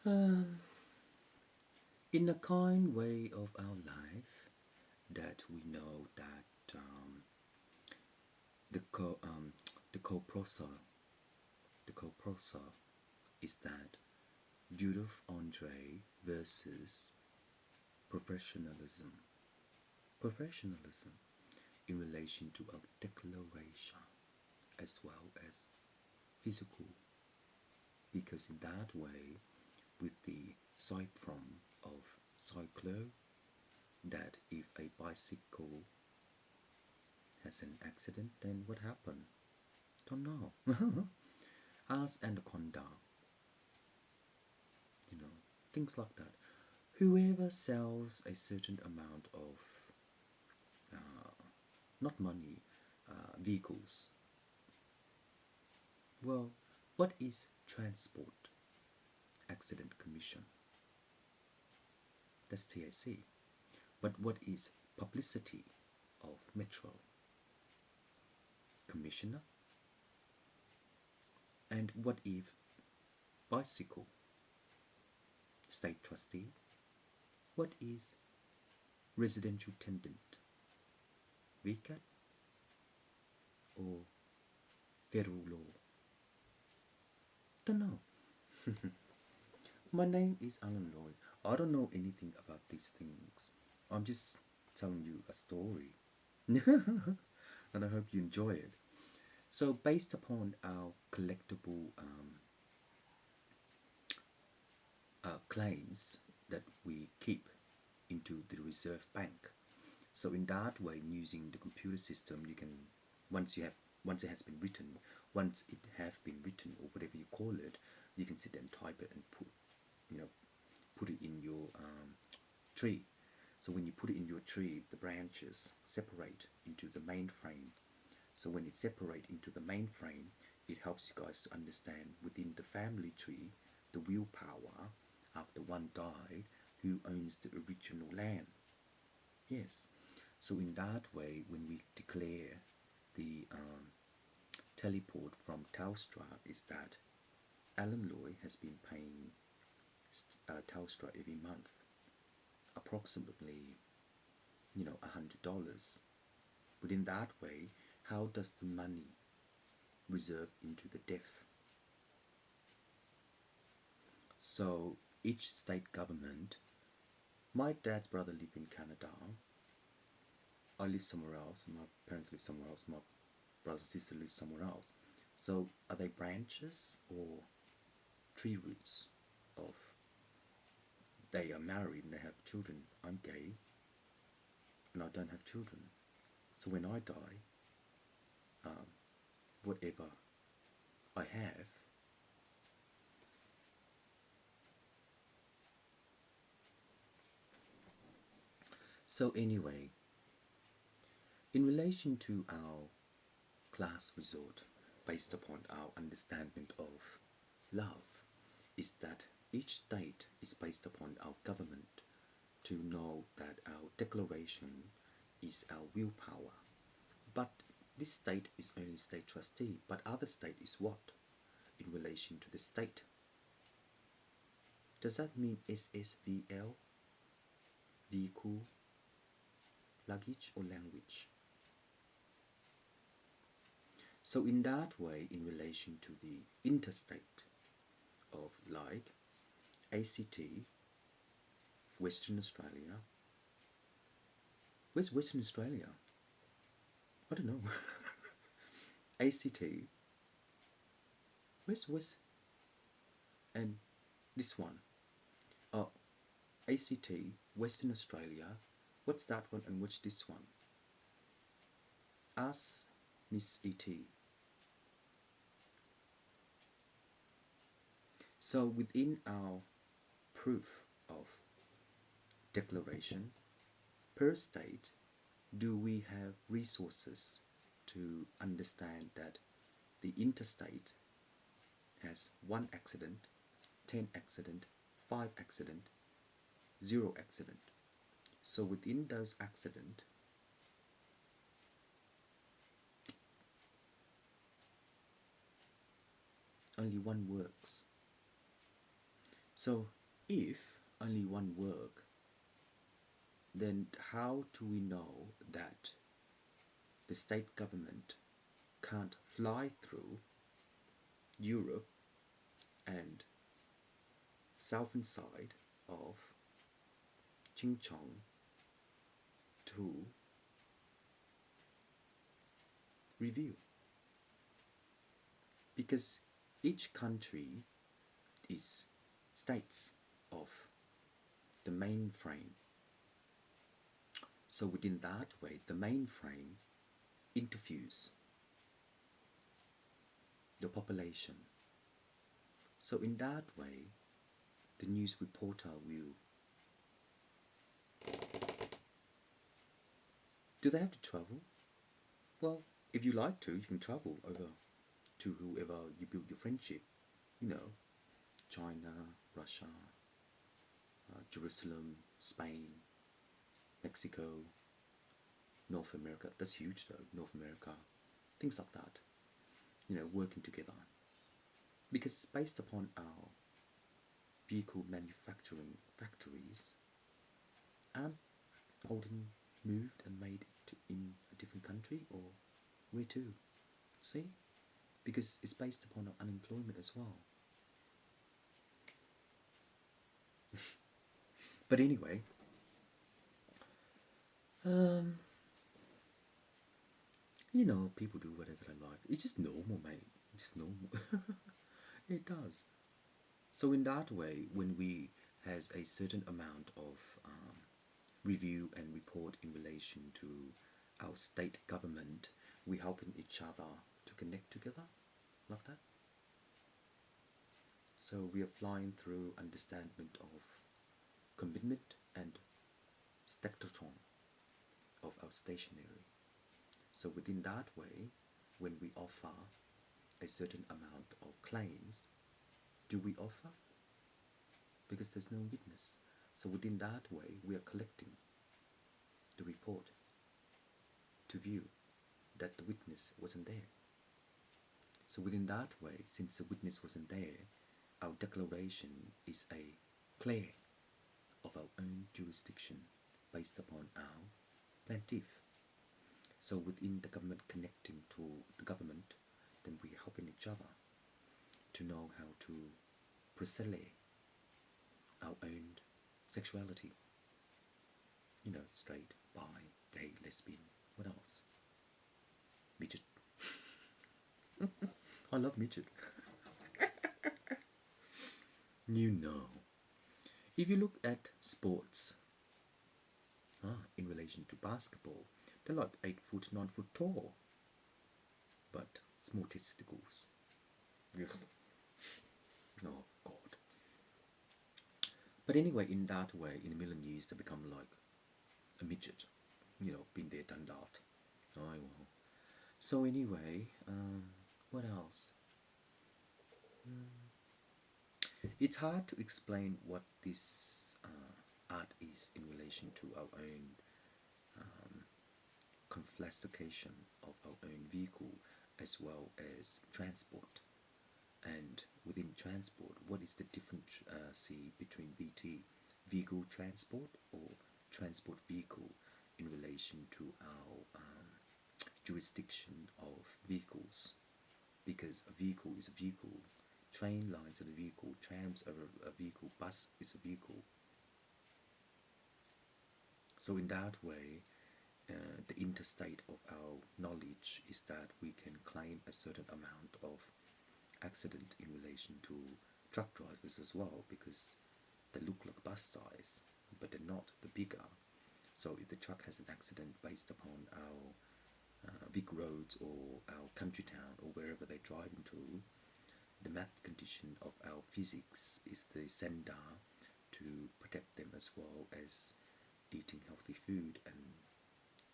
Um, in a kind way of our life, that we know that the co the co-processor the co-processor is that Judith Andre versus professionalism. Professionalism in relation to our declaration as well as physical, because in that way, with the side from of cyclo, that if a bicycle has an accident, then what happened? Don't know. Ask Anaconda, you know, things like that. Whoever sells a certain amount of not money, vehicles. Well, what is transport accident commission? That's TAC. But what is publicity of Metro? Commissioner? And what if bicycle? State trustee? What is residential tenant? VCAT or federal law? Don't know. My name is Alan Lloyd. I don't know anything about these things. I'm just telling you a story. And I hope you enjoy it. So, based upon our collectible claims that we keep into the reserve bank, so in that way, using the computer system, you can once it has been written, once it have been written or whatever you call it, you can sit and type it and put it in your tree. So when you put it in your tree, the branches separate into the main frame. So when it separate into the main frame, it helps you guys to understand within the family tree the willpower after one died who owns the original land. Yes. So in that way, when we declare the teleport from Telstra, is that Alan Loy has been paying Telstra every month, approximately, $100. But in that way, how does the money reserve into the death? So each state government, my dad's brother lived in Canada. I live somewhere else. My parents live somewhere else. My brother and sister live somewhere else. So are they branches or tree roots of they are married and they have children? I'm gay and I don't have children. So when I die, um, whatever I have, so anyway, in relation to our class resort, based upon our understanding of love, is that each state is based upon our government to know that our declaration is our willpower. But this state is only state trustee, but other state is what in relation to the state? Does that mean SSVL, vehicle, luggage, or language? So in that way, in relation to the interstate of like ACT, Western Australia, where's Western Australia? I don't know. ACT, where's West, and this one, oh, ACT, Western Australia, what's that one and what's this one? Ask Miss E.T. So within our proof of declaration, per state, do we have resources to understand that the interstate has 1 accident, 10 accident, 5 accident, 0 accident. So within those accident, only one works. So if only one work, then how do we know that the state government can't fly through Europe and southern side of Chingchong to review? Because each country is states of the mainframe. So within that way, the mainframe interviews the population. So in that way, the news reporter will. Do they have to travel? Well, if you like to, you can travel over to whoever you build your friendship. You know, China, Russia, Jerusalem, Spain, Mexico, North America. That's huge though, North America. Things like that. You know, working together. Because based upon our vehicle manufacturing factories, aren't Holden moved and made in a different country, or where to? See? Because it's based upon unemployment as well. But anyway, you know, people do whatever they like. It's just normal, mate. It's just normal. It does. So in that way, when we has a certain amount of review and report in relation to our state government, we helping each other to connect together like that. So we are flying through understanding of commitment and stackatron of our stationery. So within that way, when we offer a certain amount of claims, do we offer? Because there's no witness. So within that way, we are collecting the report to view that the witness wasn't there. So within that way, since the witness wasn't there, our declaration is a clear of our own jurisdiction based upon our plaintiff. So within the government connecting to the government, then we are helping each other to know how to process our own sexuality. You know, straight, bi, gay, lesbian, what else? Midget. I love midget. You know. If you look at sports, in relation to basketball, they're like 8 foot, 9 foot tall, but small testicles. Oh God. But anyway, in that way, in a million years, they become like a midget. You know, been there, done that. Oh well. So anyway, what else? It's hard to explain what this art is in relation to our own conflagration of our own vehicle as well as transport. And within transport, what is the difference between vehicle transport or transport vehicle in relation to our jurisdiction of vehicles? Because a vehicle is a vehicle, train lines are a vehicle, trams are a vehicle, bus is a vehicle. So in that way, the interstate of our knowledge is that we can claim a certain amount of accident in relation to truck drivers as well, because they look like bus size, but they're not, they're bigger. So if the truck has an accident based upon our big roads or our country town or wherever they drive into, the math condition of our physics is the sender to protect them as well as eating healthy food and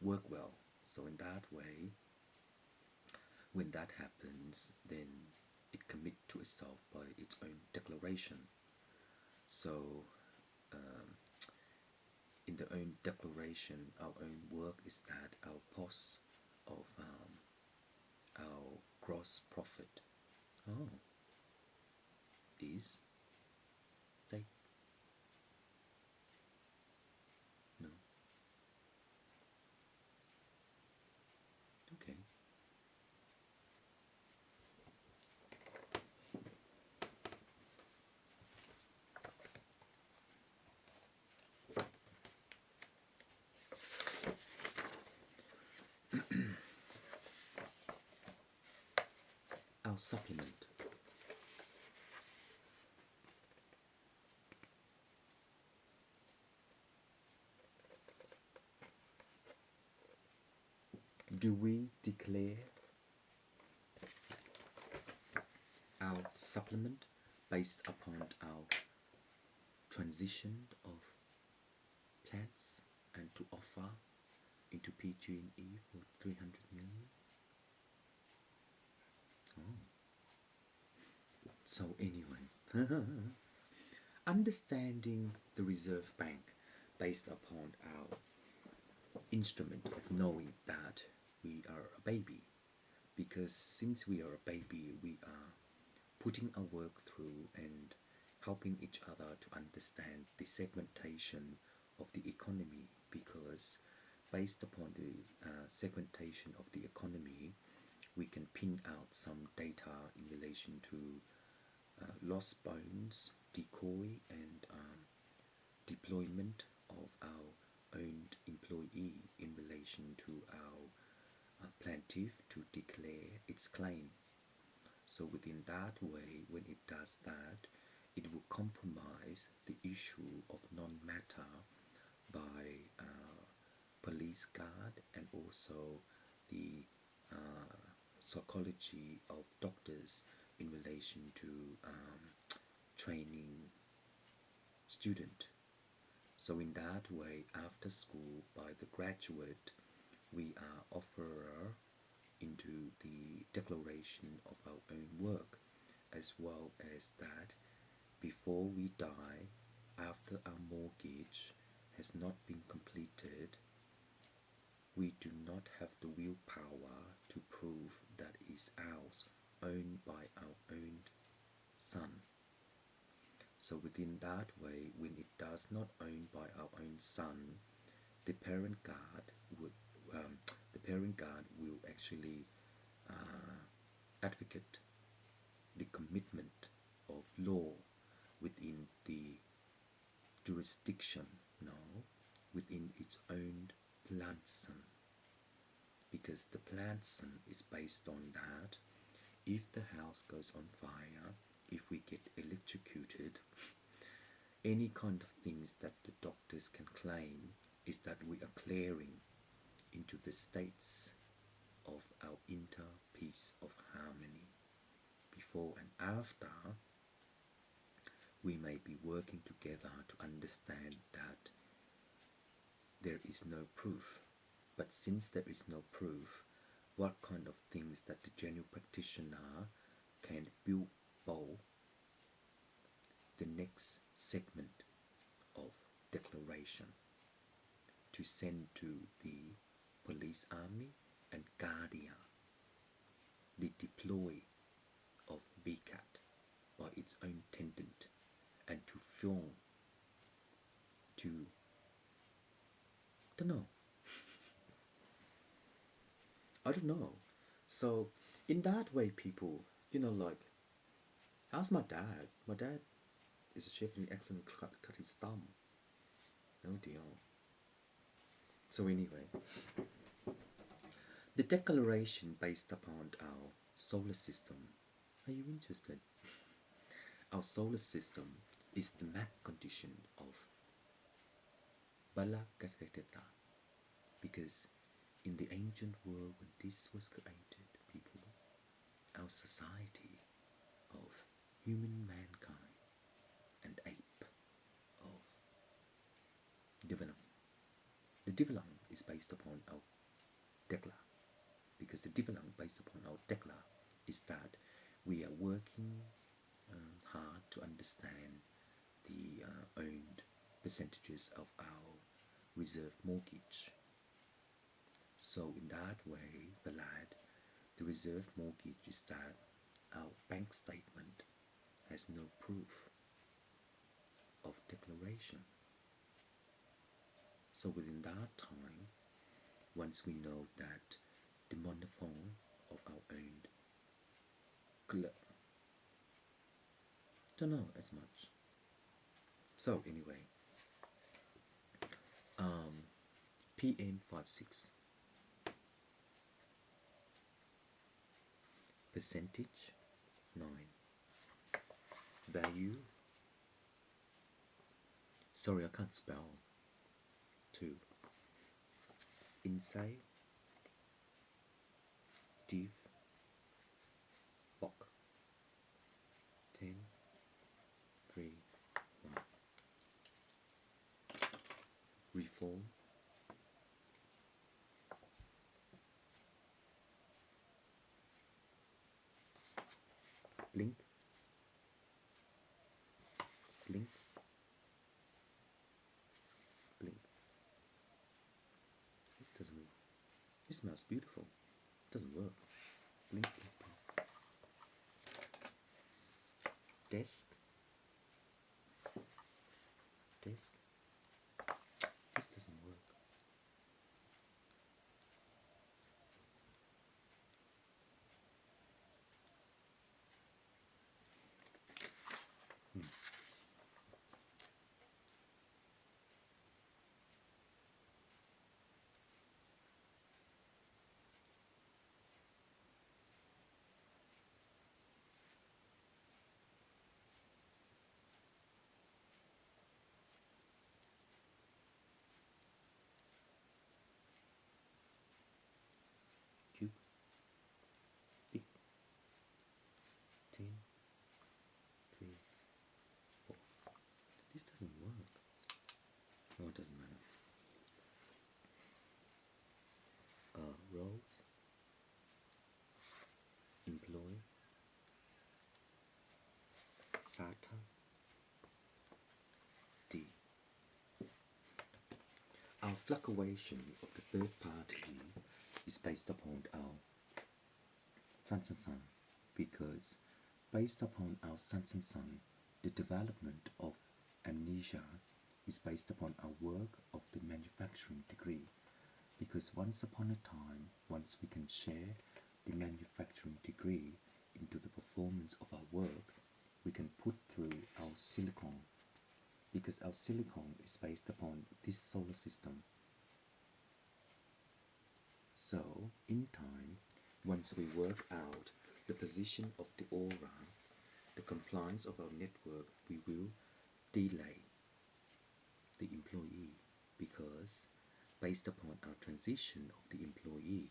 work well. So in that way, when that happens, then it commits to itself by its own declaration. So in the own declaration, our own work is that our POS of our gross profit is state supplement. Do we declare our supplement based upon our transition of plants and to offer into PG&E for 300 million? Oh. So anyway, understanding the Reserve Bank based upon our instrument of knowing that we are a baby, because since we are a baby, we are putting our work through and helping each other to understand the segmentation of the economy, because based upon the segmentation of the economy, we can pin out some data in relation to lost bones, decoy, and deployment of our owned employee in relation to our plaintiff to declare its claim. So within that way, when it does that, it will compromise the issue of non-matter by police guard and also the psychology of doctors in relation to training student. So in that way, after school, by the graduate, we are offerer into the declaration of our own work, as well as that before we die, after our mortgage has not been completed, we do not have the willpower to prove that is ours, owned by our own son. So within that way, when it does not own by our own son, the parent guard would will actually advocate the commitment of law within the jurisdiction, no, within its own plant son, because the plant son is based on that. If the house goes on fire, if we get electrocuted, any kind of things that the doctors can claim is that we are clearing into the states of our inner peace of harmony. Before and after, we may be working together to understand that there is no proof. But since there is no proof, what kind of things that the general practitioner can build the next segment of declaration to send to the police army and guardian, the deploy of BCAT by its own tenant, and to film, to, don't know, I don't know. So in that way, people, like, how's my dad? My dad is a chef in the accident, cut his thumb. No deal. So anyway, the declaration based upon our solar system. Are you interested? Our solar system is the map condition of Bala Gatheta, because in the ancient world when this was created, people, our society of human mankind and ape of Divinam. The Divilang is based upon our Dekla, because the Divilang based upon our Dekla is that we are working hard to understand the owned percentages of our reserve mortgage. So in that way, Balad, the reserve mortgage is that our bank statement has no proof of declaration. So within that time, once we know that the monophone of our own don't know as much. So anyway, PM56 percentage 9. Value. Sorry, I can't spell. 2. Insight. Div. Box. 10. 3. 1. Reform. Blink. Blink. Blink. It doesn't work. It smells beautiful. It doesn't work. Blink, blink, blink. Desk. Desk. This doesn't work. Cube. Big. 10. 3. 4. This doesn't work. Oh, it doesn't matter. Roles. Employ. SATA. D. Our fluctuation of the third party is based upon our sun, because based upon our sun, the development of amnesia is based upon our work of the manufacturing degree, because once upon a time, once we can share the manufacturing degree into the performance of our work, we can put through our silicon, because our silicon is based upon this solar system. So, in time, once we work out the position of the aura, the compliance of our network, we will delay the employee, because based upon our transition of the employee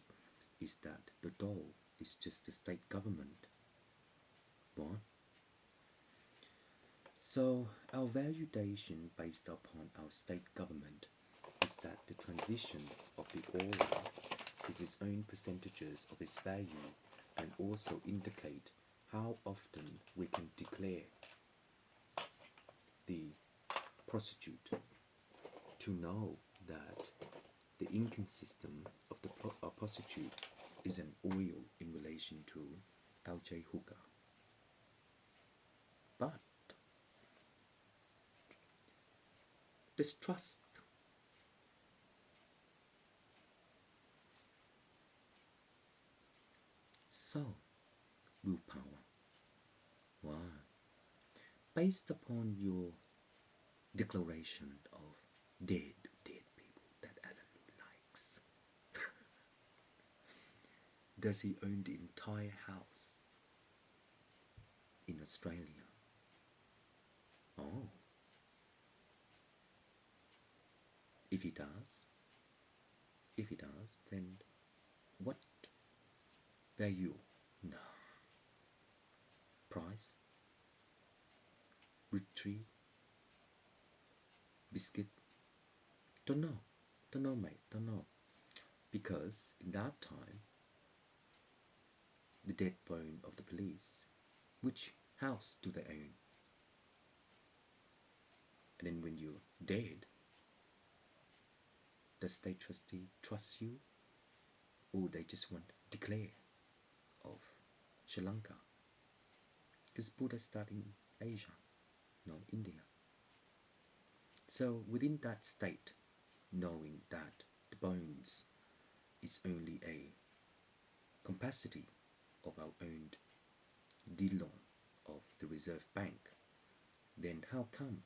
is that the doll is just the state government. What? So our validation based upon our state government is that the transition of the aura is its own percentages of its value, and also indicate how often we can declare the prostitute to know that the income system of the prostitute is an oil in relation to LJ Hooker. But distrust so willpower. Why? Based upon your declaration of dead people that Alan likes. Does he own the entire house in Australia? Oh. If he does, then what value? No. Price? Retreat? Biscuit? Don't know, mate, don't know. Because in that time, the dead bone of the police, which house do they own? And then when you're dead, does state trustee trust you? Or they just want to declare of Sri Lanka? Because Buddha started in Asia, not India. So within that state, knowing that the bones is only a capacity of our own Dillon of the Reserve Bank, then how come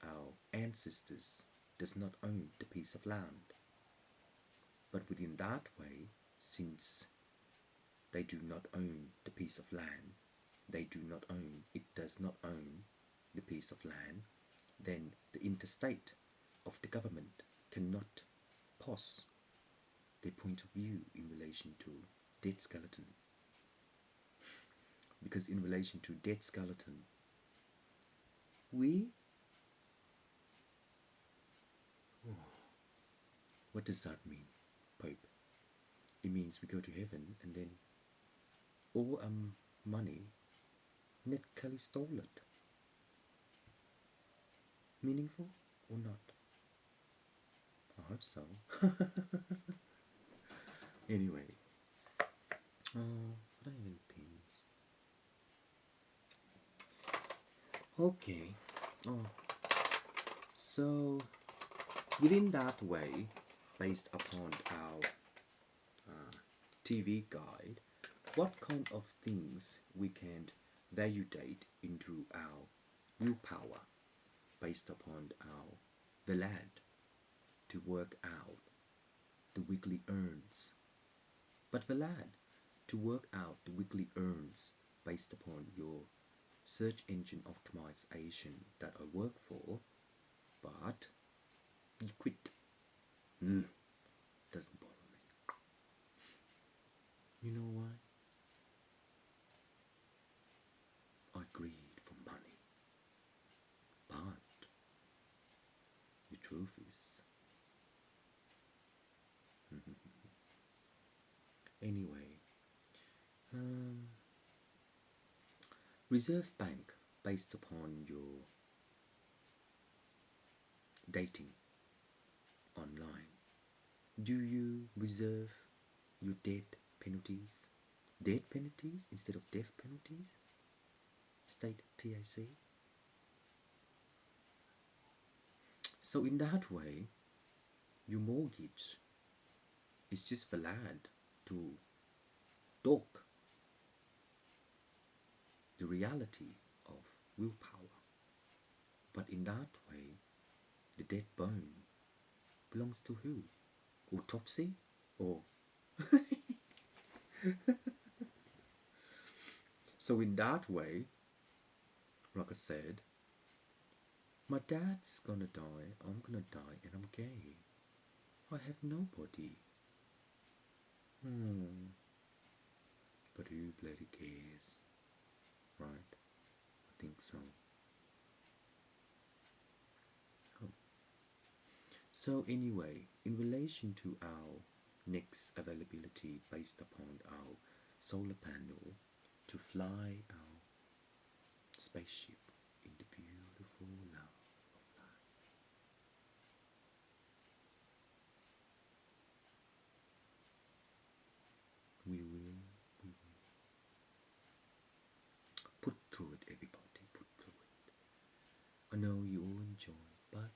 our ancestors does not own the piece of land? But within that way, since they do not own the piece of land, they do not own, it does not own the piece of land, then the interstate of the government cannot pause their point of view in relation to dead skeleton. Because in relation to dead skeleton, we... Oh, what does that mean, Pope? It means we go to heaven and then all money, Ned Kelly stole it. Meaningful or not? I hope so. Anyway, I don't have any pins. Okay. Oh, so within that way, based upon our TV guide, what kind of things we can validate into our willpower based upon our Velad to work out the weekly earns. But Velad, to work out the weekly earns based upon your search engine optimization that I work for, but you quit. Doesn't bother me. You know why? I greed for money. But the truth is, anyway, Reserve Bank based upon your dating online. Do you reserve your death penalties? Death penalties instead of death penalties? State TAC. So in that way, your mortgage is just valid to talk the reality of willpower. But in that way, the dead bone belongs to who? Autopsy? Or so in that way, like I said, my dad's gonna die, I'm gonna die, and I'm gay. I have nobody. But who bloody cares? Right? I think so. Oh. So anyway, in relation to our next availability based upon our solar panel to fly our spaceship in the beautiful love of life. We will put through it, everybody, put through it. I know you all enjoy, but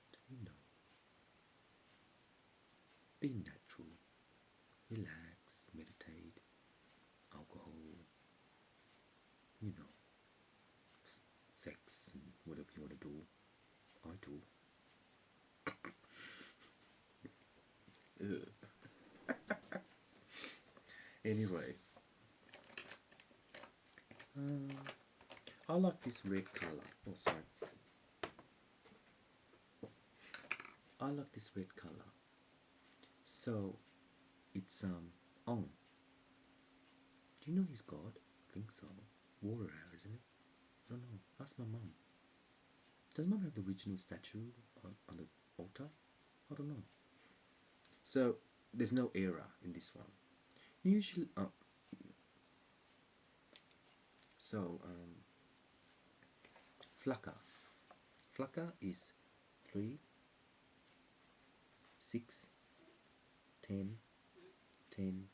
be natural, relax, meditate, alcohol, sex, and whatever you want to do. I do. Anyway, I like this red color. Oh, sorry. I like this red color. So it's on. Do you know he's God? I think so. Warrior, isn't it? I don't know. Ask my mum. Does mum have the original statue on the altar? I don't know. So there's no era in this one. Usually, Flaka. Flaka is 3, 6, 10, 10,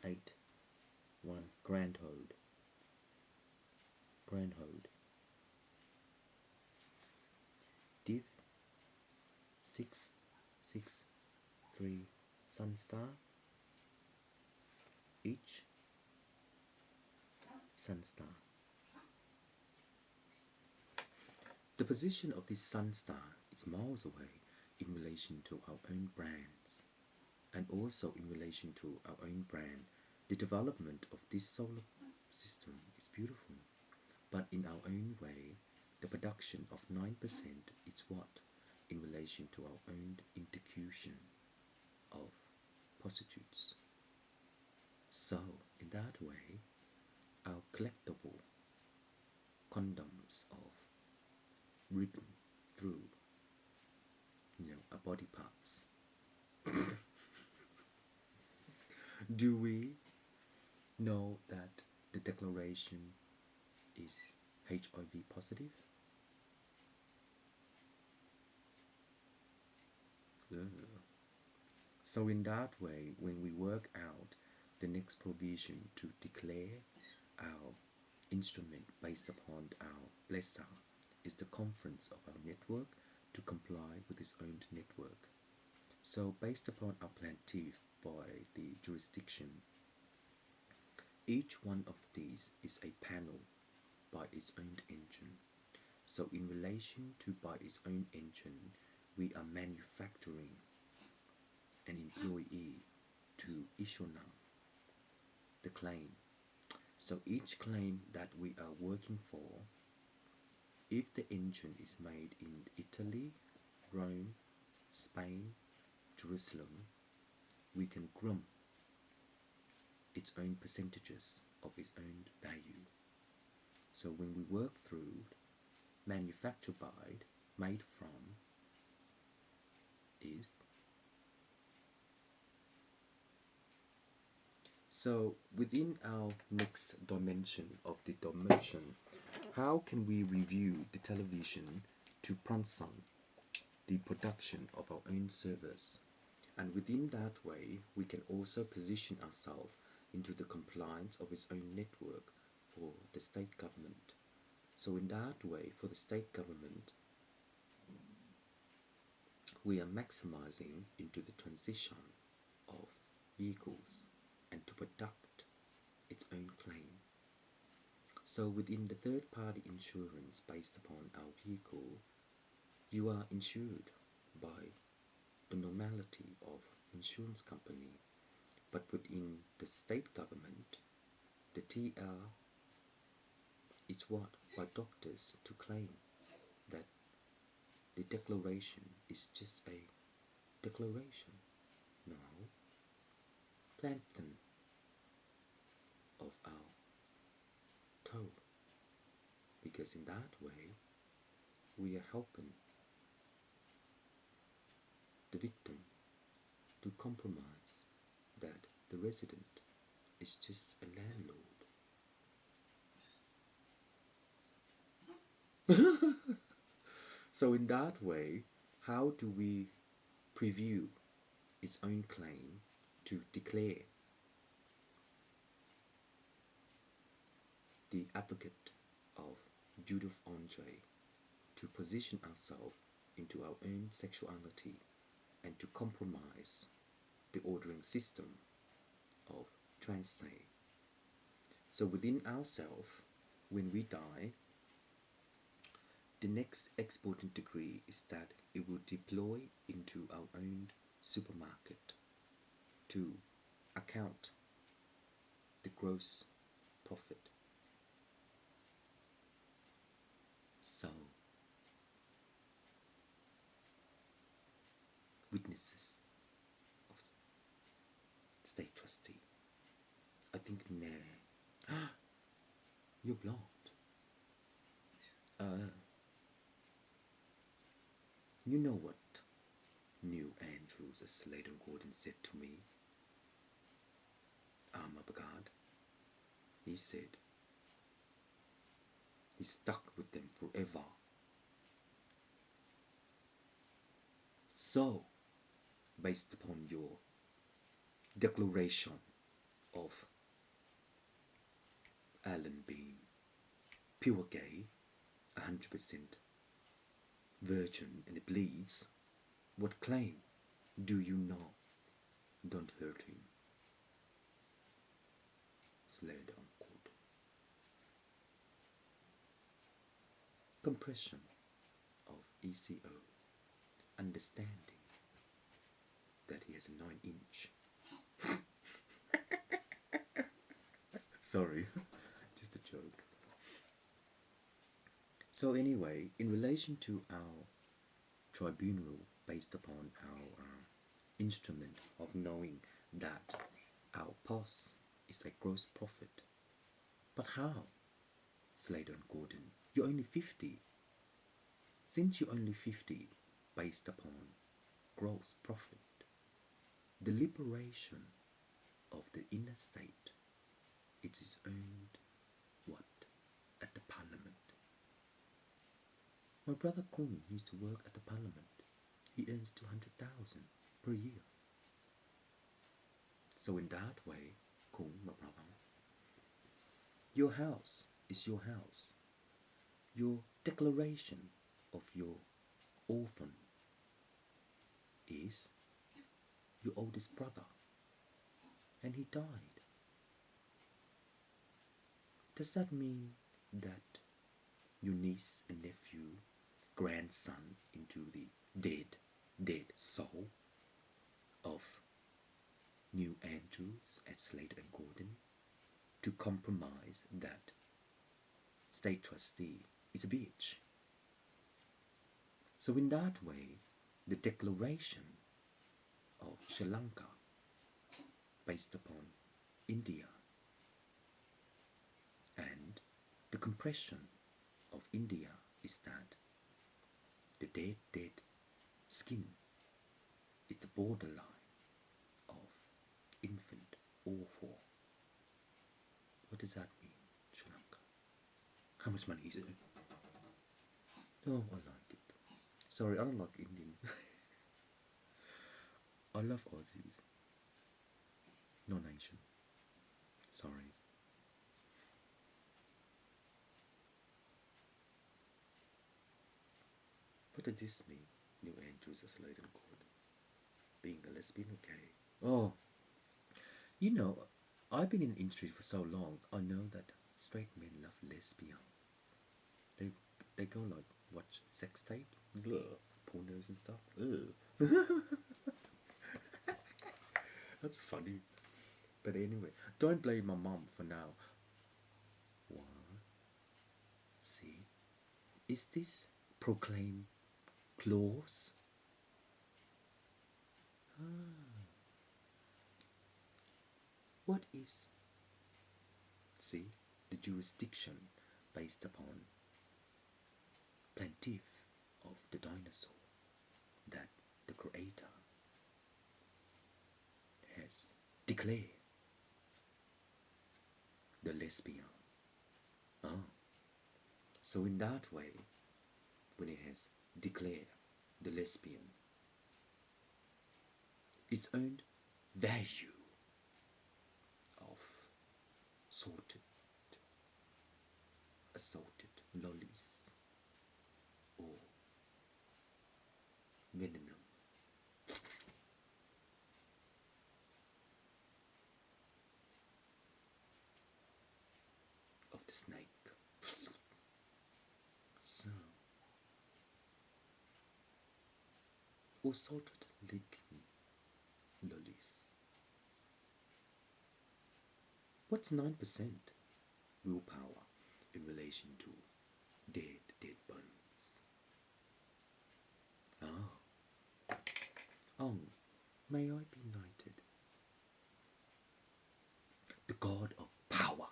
8, 1. Grand Ode. Grand Ode. Div 6, 6, 3, Sun Star. Each Sun Star. The position of this sun star is miles away in relation to our own brands, and also in relation to our own brand. The development of this solar system is beautiful. but in our own way, the production of 9% is what, in relation to our own intercution of prostitutes. So, in that way, our collectible condoms of ribbon through, our body parts. Do we know that the declaration is HIV positive? Ugh. So in that way, when we work out the next provision to declare our instrument based upon our blessar is the conference of our network to comply with its own network. So based upon our plaintiff by the jurisdiction, each one of these is a panel by its own engine. So in relation to by its own engine, we are manufacturing an employee to issue now the claim. So each claim that we are working for, if the engine is made in Italy, Rome, Spain, Jerusalem, we can grump its own percentages of its own value. So when we work through manufactured by, made from, is. So within our next dimension of the dimension, how can we review the television to Pransan, the production of our own service? And within that way, we can also position ourselves into the compliance of its own network for the state government. So in that way, for the state government, we are maximizing into the transition of vehicles and to product its own claim. So within the third-party insurance based upon our vehicle, you are insured by the normality of insurance company, but within the state government, the TR is what by doctors to claim that the declaration is just a declaration. No, plankton of our toe, because in that way we are helping the victim to compromise that the resident is just a landlord. So in that way, how do we preview its own claim to declare the advocate of Judith Andre to position ourselves into our own sexuality and to compromise the ordering system of Transay. So within ourselves, when we die, the next exporting degree is that it will deploy into our own supermarket to account the gross profit. So, witnesses of state trustee, I think nah. You're blocked. You know what New Andrews, as Sladen Gordon said to me? Abagad. He said he's stuck with them forever. So, based upon your declaration of Alan being pure gay, 100% virgin and it bleeds, what claim do you know? Don't hurt him. Sled unquote. Compression of ECO, understanding that he has a 9-inch. Sorry, just a joke. So anyway, in relation to our tribunal, based upon our instrument of knowing that our past is a gross profit. But how? Slater and Gordon, you're only 50. Since you're only 50, based upon gross profit, the liberation of the inner state, it is earned what? At the parliament. My brother Kung used to work at the parliament. He earns 200,000 per year. So in that way, Kung, my brother, your house is your house. Your declaration of your orphan is your oldest brother, and he died. Does that mean that your niece and nephew, grandson into the dead soul of New Andrews at Slater and Gordon, to compromise that state trustee is a bitch? So in that way, the declaration of Sri Lanka based upon India and the compression of India is that the dead skin is the borderline of infant awful. What does that mean, Sri Lanka? How much money is it? Oh, I like it. Sorry, I don't like Indians. I love Aussies. Not Asian. Sorry. What does this mean? New Andrews as Slater and Gordon. Being a lesbian or gay? Oh, you know, I've been in the industry for so long, I know that straight men love lesbians. They go like watch sex tapes, pornos and stuff. That's funny. But anyway, don't blame my mom for now. What? See, is this proclaim clause? Ah, what is? See, the jurisdiction based upon plaintiff of the dinosaur that the creator has declared the lesbian. Oh, so in that way, when it has declared the lesbian, its own value of sorted, assaulted lollies or venom of the snake. So, or sorted little lollies. What's 9% willpower in relation to dead bones? Oh, oh, may I be knighted? The god of power.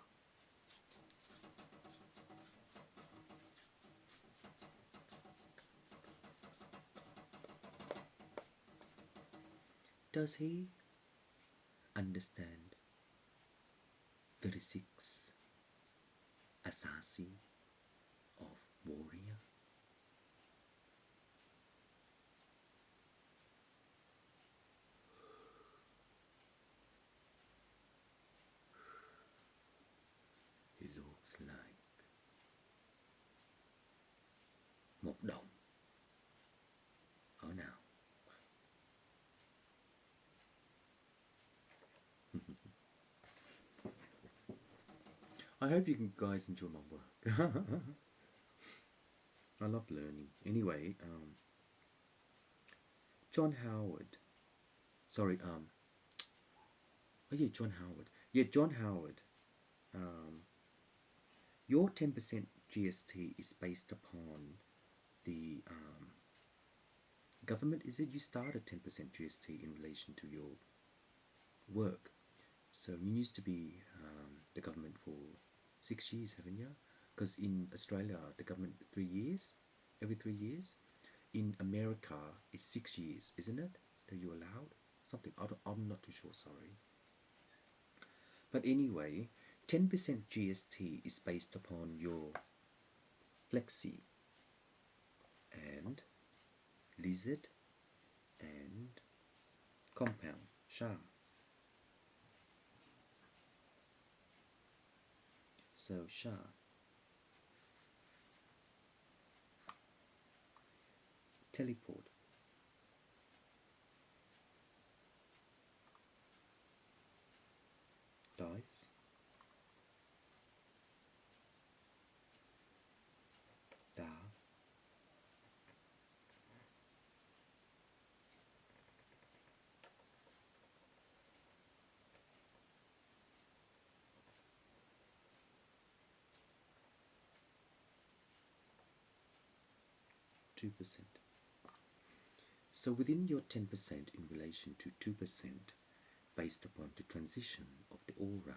Does he understand 36 assassin of warrior? He looks like một đồng. Oh now. I hope you guys enjoy my work. I love learning. Anyway, John Howard. Sorry, oh yeah, John Howard. Yeah, John Howard. Your 10% GST is based upon the government. Is it you start at 10% GST in relation to your work? So you used to be the government for 6 years, haven't you? Because in Australia, the government 3 years, every 3 years. In America, it's 6 years, isn't it? That you're allowed something. I'm not too sure. Sorry. But anyway, 10% GST is based upon your flexi and lizard and compound SHA. So SHA, teleport, dice, da, 2%. So within your 10% in relation to 2% based upon the transition of the aura,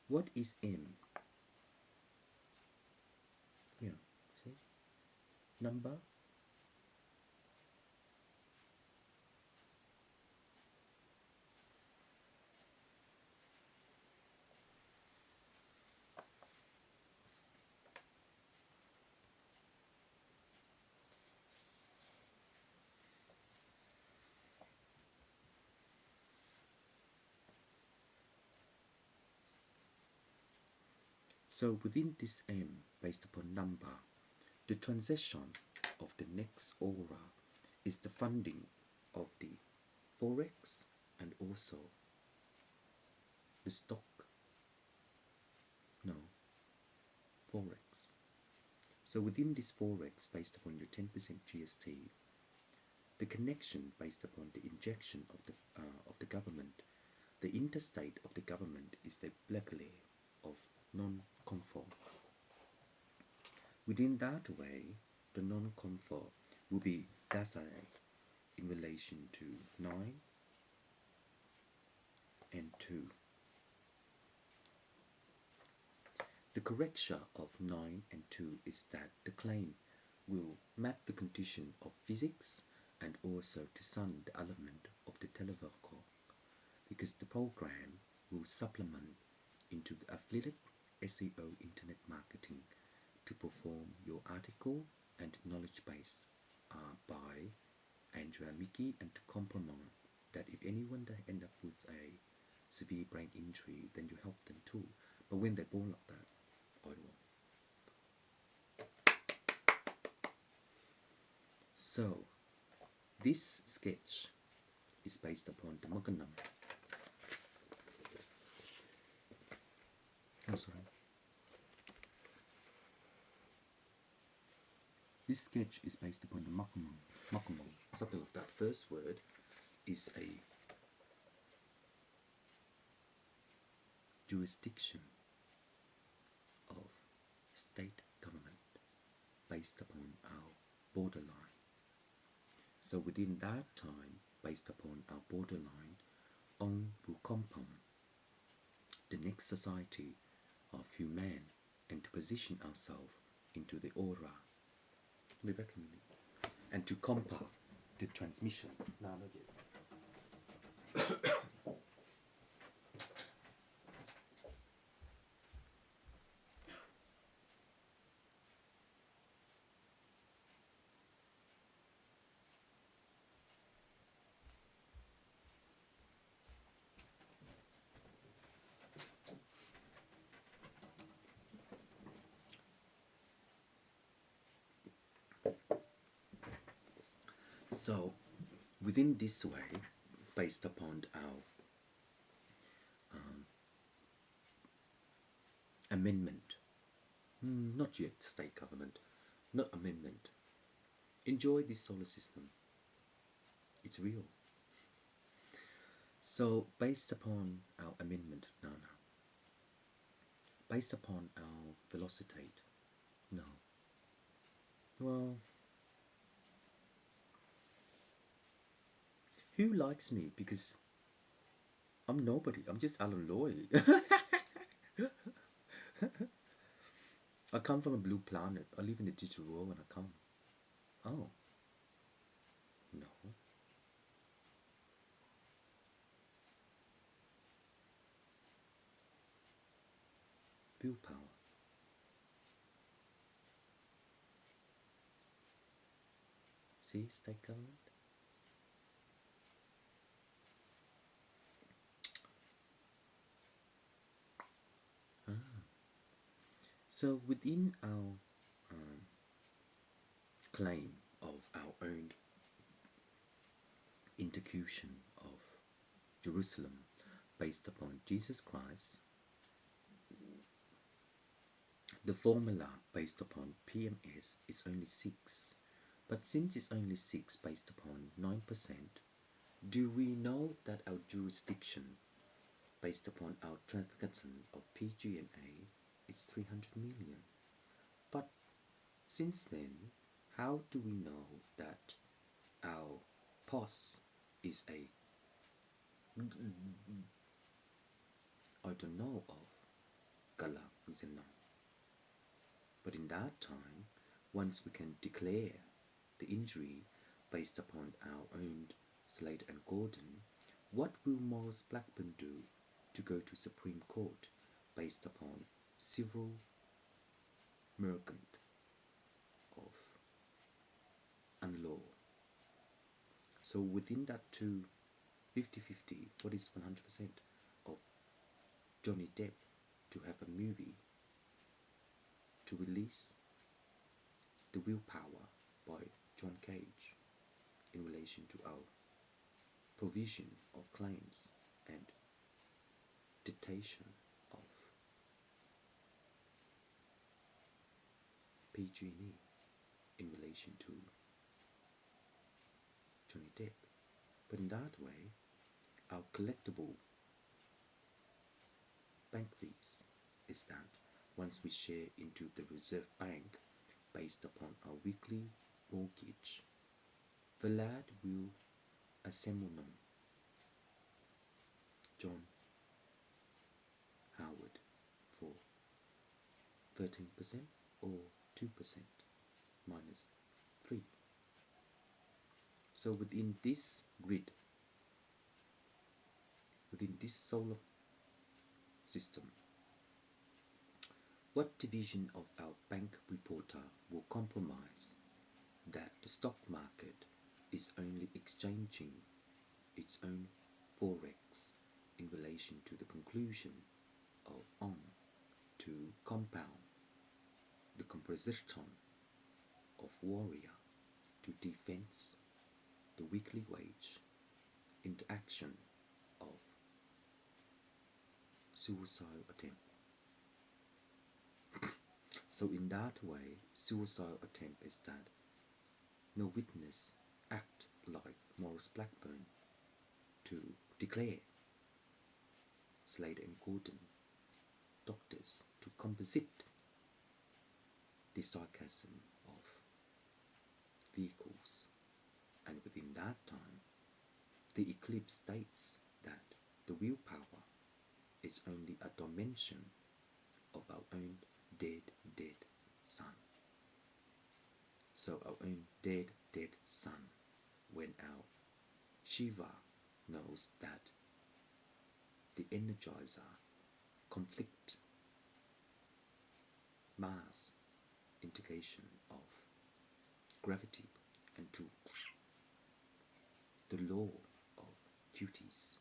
what is M? Here, see? Number. So within this M based upon number, the transition of the next aura is the funding of the forex and also the stock. No, forex. So within this forex based upon your 10% GST, the connection based upon the injection of the government, the interstate of the government is the black layer of non-conform. Within that way, the non-conform will be Dasai in relation to 9 and 2. The correction of 9 and 2 is that the claim will map the condition of physics and also to sun the element of the televocal, because the program will supplement into the affiliate SEO internet marketing to perform your article and knowledge base by Andrea Mickey, and to compromise that if anyone they end up with a severe brain injury, then you help them too. But when they're born like that, I don't want. So this sketch is based upon the Maganam. Oh, sorry. This sketch is based upon the Makamon, something like that. First word is a jurisdiction of state government based upon our borderline. So within that time, based upon our borderline, on will compound the next society of human and to position ourselves into the aura. Be back a minute. And to compound the transmission. No, not yet. So within this way, based upon our amendment, not yet state government, not amendment, enjoy this solar system. It's real. So based upon our amendment, based upon our velocity, No. Well, who likes me? Because I'm nobody. I'm just Alan Loy. I come from a blue planet. I live in the digital world when I come. Oh, no. Willpower. See, state government. Ah. So within our um, claim of our own intercussion of Jerusalem based upon Jesus Christ, the formula based upon PMS is only 6. But since it's only 6 based upon 9%, do we know that our jurisdiction based upon our transaction of PG&A is 300 million? But since then, how do we know that our POS is a, I don't know of, Galak-Zenon? But in that time, once we can declare the injury based upon our own Slade and Gordon, what will Morris Blackburn do to go to Supreme Court based upon civil merchant of unlaw? So within that two 50-50, what is 100% of Johnny Depp to have a movie to release The Willpower by John Cage in relation to our provision of claims and dictation of PG&E in relation to Johnny Depp. But in that way, our collectible bank fees is that once we share into the reserve bank based upon our weekly mortgage, the lad will assemble John Howard for 13% or 2% minus 3. So within this grid, within this solar system, what division of our bank reporter will compromise that the stock market is only exchanging its own forex in relation to the conclusion of on to compound the composition of warrior to defense the weekly wage interaction of suicide attempt. So in that way, suicide attempt is that no witness act like Morris Blackburn to declare Slade and Gordon doctors to composite the sarcasm of vehicles. And within that time, the eclipse states that the willpower is only a dimension of our own dead sun. So our own dead sun, when our Shiva knows that the energizer conflict mass integration of gravity and to the law of duties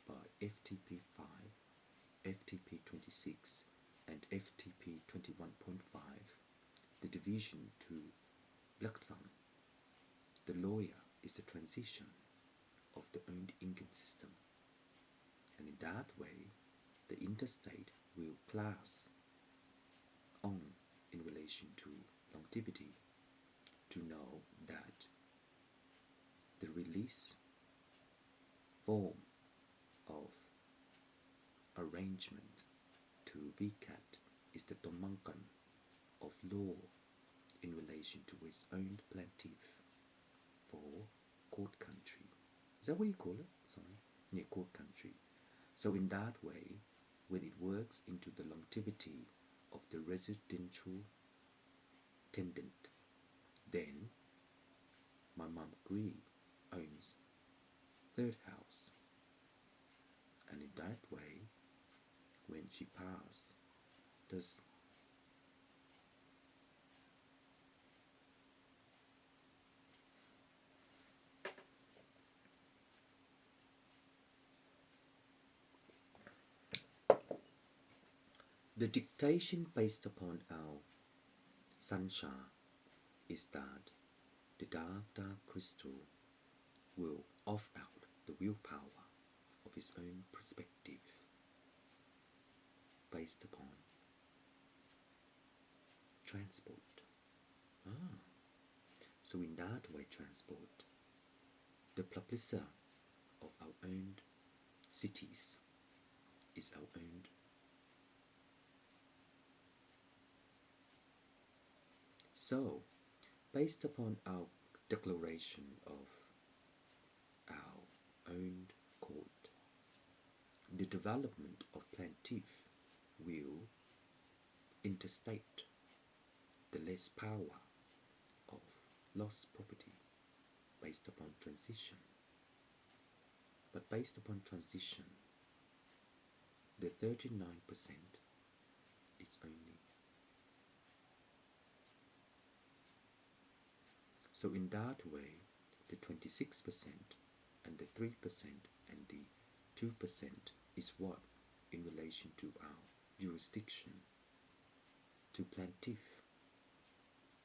by FTP5, FTP26 and FTP 21.5, the division to Blackthumb, the lawyer is the transition of the owned income system, and in that way the interstate will class on in relation to longevity to know that the release form of arrangement to VCAT is the Domuncan of law in relation to his own plaintiff for court country. Is that what you call it? Sorry. Yeah, court country. So in that way, when it works into the longevity of the residential tenant, then my mom Gui owns third house. And in that way, when she passed, does the dictation based upon our sunshine is that the dark crystal will off out the willpower of his own perspective based upon transport. Ah, so in that way, transport, the publisher of our own cities is our own. So, based upon our declaration of our own court, the development of plaintiff will interstate the less power of lost property based upon transition. But based upon transition, the 39% is only. So in that way, the 26% and the 3% and the 2% is what in relation to our jurisdiction to plaintiff,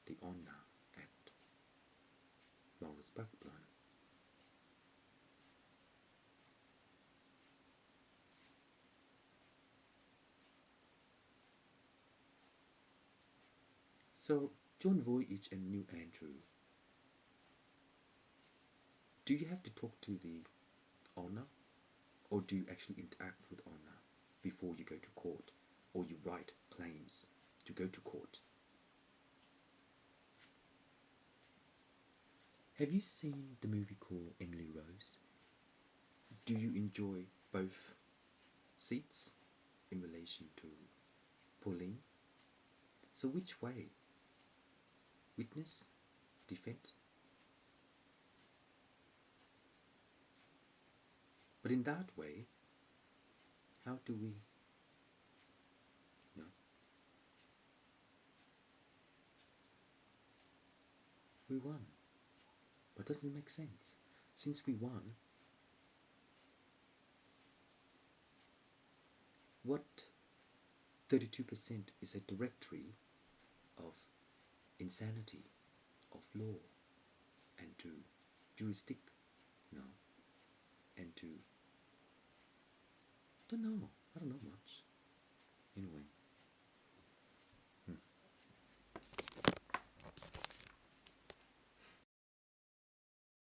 the owner at Mauritsburgplan. So, John Voyage and New Andrew, do you have to talk to the owner, or do you actually interact with owner before you go to court, or you write claims to go to court? Have you seen the movie called Emily Rose? Do you enjoy both seats in relation to Pauline? So which way? Witness? Defense? But in that way, how do we know? We won. But doesn't it make sense? Since we won, what 32% is a directory of insanity, of law, and to jurisdict, and to, I don't know much. Anyway.